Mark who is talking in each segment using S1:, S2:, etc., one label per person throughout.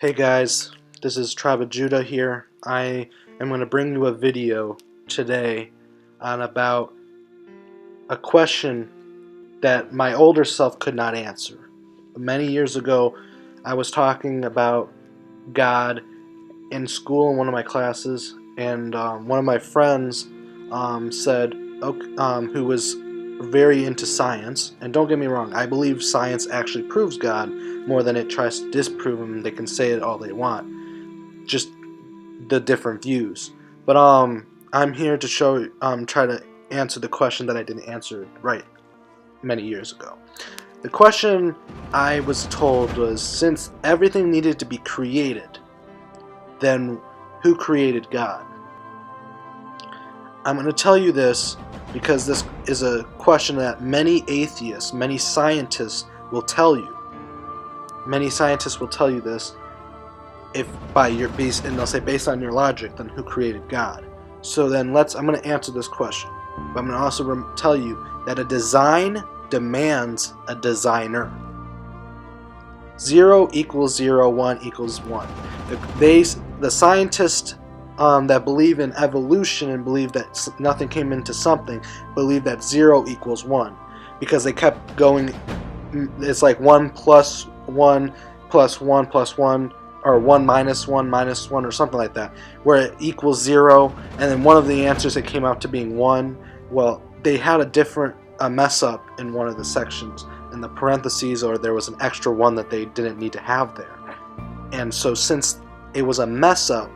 S1: Hey guys, this is Tribe of Judah here. I am going to bring you a video today on about a question that my older self could not answer. Many years ago, I was talking about God in school in one of my classes, and one of my friends said, who was very into science, and don't get me wrong, I believe science actually proves God more than it tries to disprove him. They can say it all they want, just the different views. But I'm here to try to answer the question that I didn't answer right many years ago. The question I was told was, since everything needed to be created, then who created God? I'm going to tell you this because this is a question that many atheists, many scientists will tell you. Many scientists will tell you this, if by your base, and they'll say based on your logic, then who created God? So then I'm going to answer this question, but I'm going to also tell you that a design demands a designer. 0 equals 0, 1 equals 1. The scientists that believe in evolution and believe that nothing came into something believe that 0 equals 1, because they kept going. It's like 1 plus 1 plus 1 plus 1, or 1 minus 1 minus 1, or something like that, where it equals 0, and then one of the answers that came out to being 1. Well, they had a mess up in one of the sections in the parentheses, or there was an extra 1 that they didn't need to have there. And so since it was a mess up,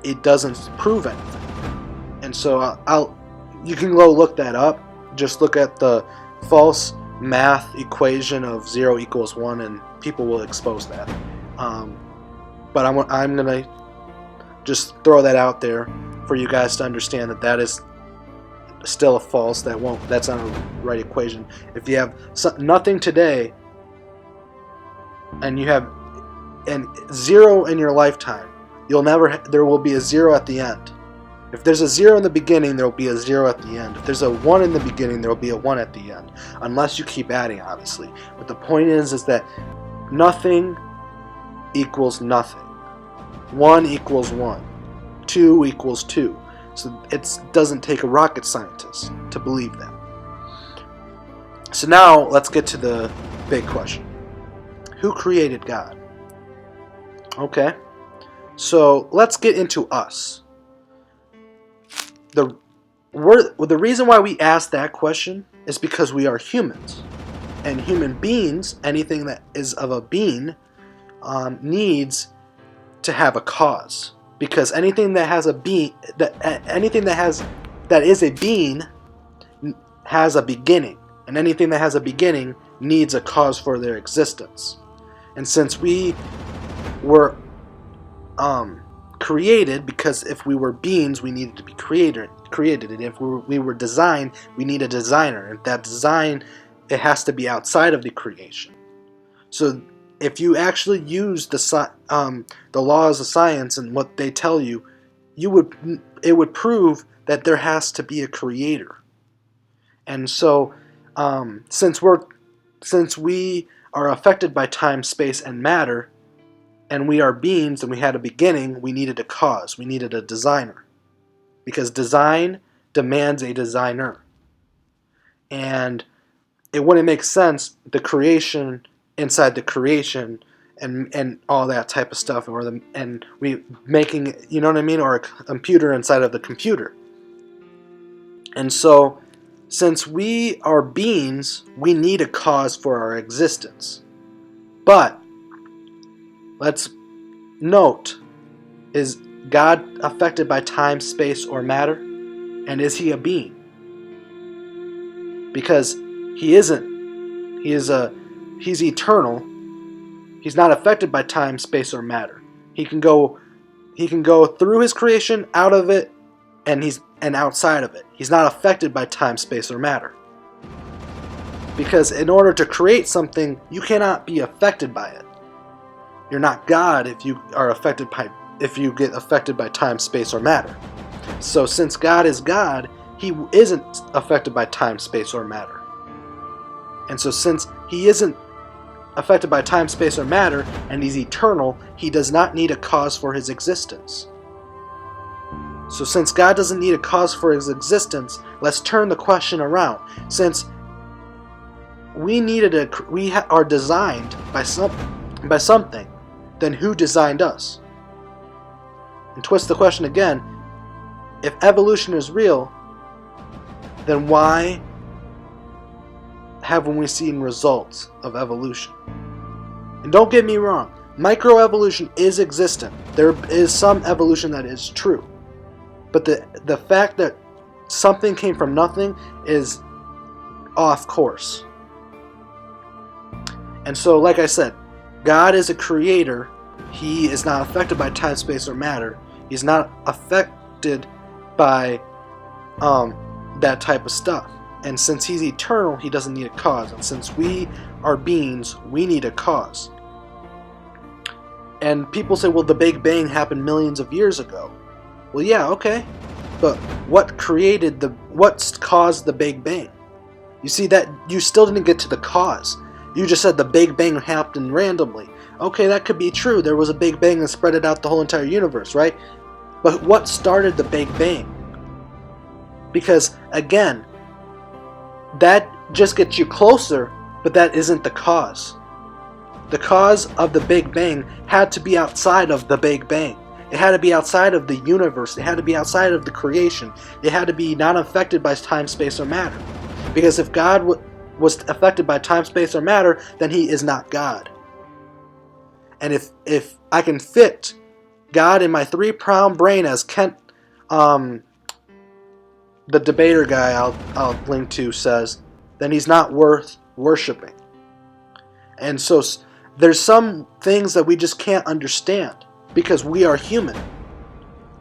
S1: it doesn't prove anything. And so you can go look that up. Just look at the false math equation of 0 equals 1, and people will expose that. But I'm going to just throw that out there for you guys to understand that is still a false. That's not a right equation. If you have nothing today, and you have 0 in your lifetime, there will be a 0 at the end. If there's a 0 in the beginning, there will be a 0 at the end. If there's a 1 in the beginning, there will be a 1 at the end, unless you keep adding, obviously. But the point is that nothing equals nothing. 1 equals 1. 2 equals 2. So it doesn't take a rocket scientist to believe that. So now let's get to the big question. Who created God? Okay. So let's get into us. The reason why we ask that question is because we are humans. And human beings, anything that is of a being, needs to have a cause, because anything that has a being, that is a being, has a beginning, and anything that has a beginning needs a cause for their existence. And since we were created, because if we were beings, we needed to be created, and if we were designed, we need a designer, and that design, it has to be outside of the creation. So if you actually use the laws of science and what they tell you, it would prove that there has to be a creator. And so since we are affected by time, space, and matter, and we are beings, and we had a beginning, we needed a cause, we needed a designer, because design demands a designer. And it wouldn't make sense, the creation inside the creation, and all that type of stuff, and we making, you know what I mean, or a computer inside of the computer. And so since we are beings, we need a cause for our existence. But let's note, is God affected by time, space, or matter? And is he a being? Because he isn't. He's eternal. He's not affected by time, space, or matter. He can go through his creation, out of it, and outside of it. He's not affected by time, space, or matter. Because in order to create something, you cannot be affected by it. You're not God if you get affected by time, space, or matter. So since God is God, he isn't affected by time, space, or matter. And so since he isn't affected by time, space, or matter, and he's eternal, he does not need a cause for his existence. So since God doesn't need a cause for his existence, let's turn the question around. Since we are designed by something, then who designed us? And twist the question again. If evolution is real, then why haven't we seen results of evolution? And don't get me wrong, microevolution is existent. There is some evolution that is true. But the fact that something came from nothing is off course. And so, like I said, God is a creator. He is not affected by time, space, or matter. He's not affected by that type of stuff. And since he's eternal, he doesn't need a cause. And since we are beings, we need a cause. And people say, well, the Big Bang happened millions of years ago. Well, yeah, okay. But what caused the Big Bang? You see that you still didn't get to the cause. You just said the Big Bang happened randomly. Okay, that could be true. There was a Big Bang that spread it out the whole entire universe, right? But what started the Big Bang? Because, again, that just gets you closer, but that isn't the cause. The cause of the Big Bang had to be outside of the Big Bang. It had to be outside of the universe. It had to be outside of the creation. It had to be not affected by time, space, or matter. Because if God was affected by time, space, or matter, then he is not God. And if I can fit God in my 3-pound brain, as Kent, the debater guy I'll link to, says, then he's not worth worshiping. And so there's some things that we just can't understand because we are human.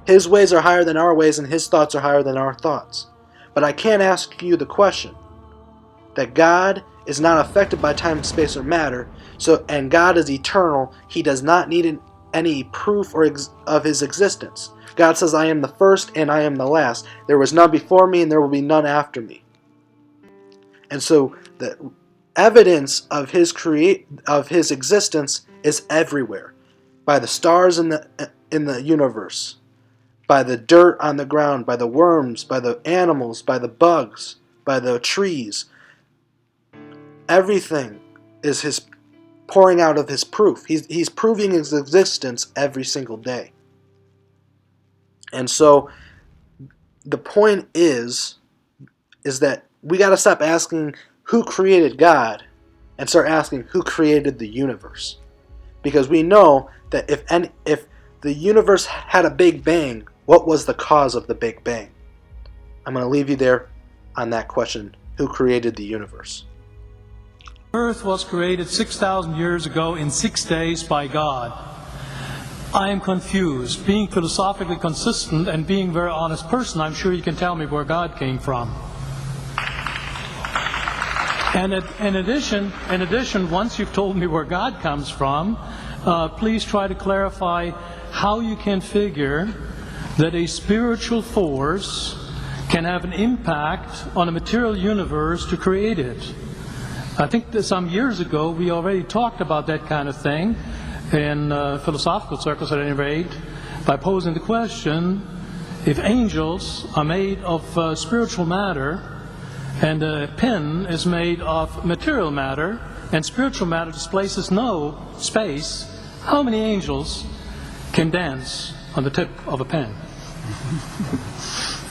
S1: His ways are higher than our ways, and his thoughts are higher than our thoughts. But I can't ask you the question that God is not affected by time, space, or matter, and God is eternal. He does not need any proof of his existence. God says, I am the first and I am the last. There was none before me and there will be none after me. And so the evidence of his existence is everywhere. By the stars in the universe, by the dirt on the ground, by the worms, by the animals, by the bugs, by the trees. Everything is his pouring out of his proof. He's proving his existence every single day. And so the point is that we got to stop asking who created God and start asking who created the universe. Because we know that if the universe had a Big Bang, what was the cause of the Big Bang? I'm going to leave you there on that question. Who created the universe?
S2: Earth was created 6,000 years ago in 6 days by God. I am confused. Being philosophically consistent and being a very honest person, I'm sure you can tell me where God came from. And in addition, once you've told me where God comes from, please try to clarify how you can figure that a spiritual force can have an impact on a material universe to create it. I think that some years ago we already talked about that kind of thing in philosophical circles at any rate, by posing the question, if angels are made of spiritual matter and a pen is made of material matter and spiritual matter displaces no space, how many angels can dance on the tip of a pen?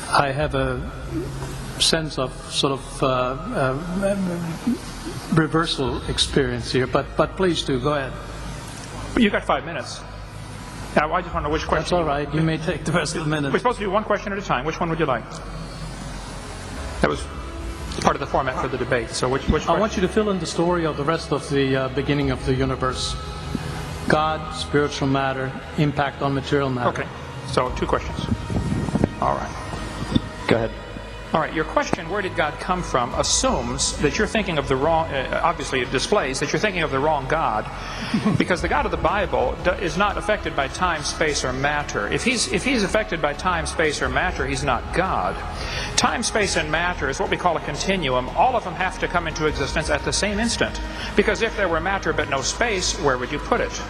S2: I have a sense of sort of reversal experience here, but please do, go ahead.
S3: You got 5 minutes. Now, I just want to know which question.
S2: That's all right. You may take the rest of the minute.
S3: We're supposed to do one question at a time. Which one would you like? That was part of the format for the debate. So which
S2: I want you to fill in the story of the rest of the beginning of the universe. God, spiritual matter, impact on material matter.
S3: Okay. So 2 questions. All right.
S2: Go ahead.
S3: All right, your question, where did God come from, assumes that you're thinking of the wrong, obviously it displays that you're thinking of the wrong God, because the God of the Bible is not affected by time, space, or matter. If he's affected by time, space, or matter, he's not God. Time, space, and matter is what we call a continuum. All of them have to come into existence at the same instant. Because if there were matter but no space, where would you put it?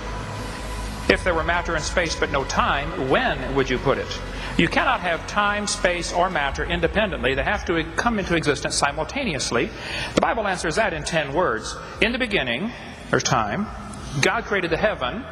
S3: If there were matter and space but no time, when would you put it? You cannot have time, space, or matter independently. They have to come into existence simultaneously. The Bible answers that in 10 words. In the beginning, there's time. God created the heaven,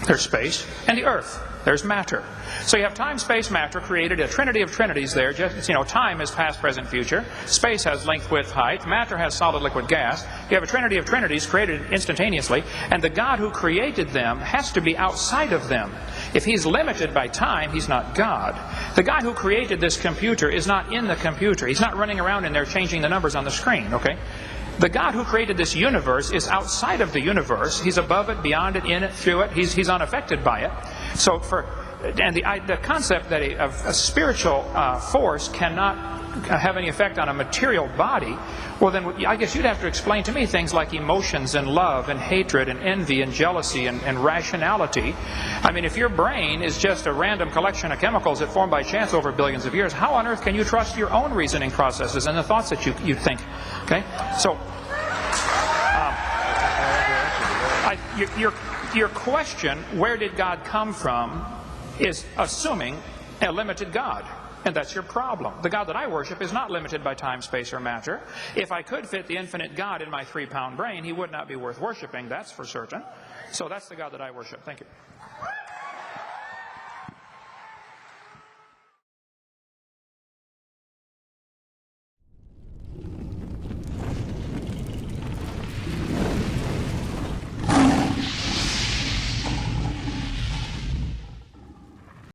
S3: there's space, and the earth, there's matter. So you have time, space, matter, created a trinity of trinities there. Just, time is past, present, future. Space has length, width, height. Matter has solid, liquid, gas. You have a trinity of trinities created instantaneously. And the God who created them has to be outside of them. If he's limited by time, he's not God. The guy who created this computer is not in the computer. He's not running around in there changing the numbers on the screen, okay? The God who created this universe is outside of the universe. He's above it, beyond it, in it, through it. He's unaffected by it. So the concept that a spiritual force cannot have any effect on a material body, well then I guess you'd have to explain to me things like emotions and love and hatred and envy and jealousy and rationality. I mean, if your brain is just a random collection of chemicals that form by chance over billions of years, how on earth can you trust your own reasoning processes and the thoughts that you think? Okay? So, your question, where did God come from, is assuming a limited God. And that's your problem. The God that I worship is not limited by time, space, or matter. If I could fit the infinite God in my 3-pound brain, he would not be worth worshiping, that's for certain. So that's the God that I worship. Thank you.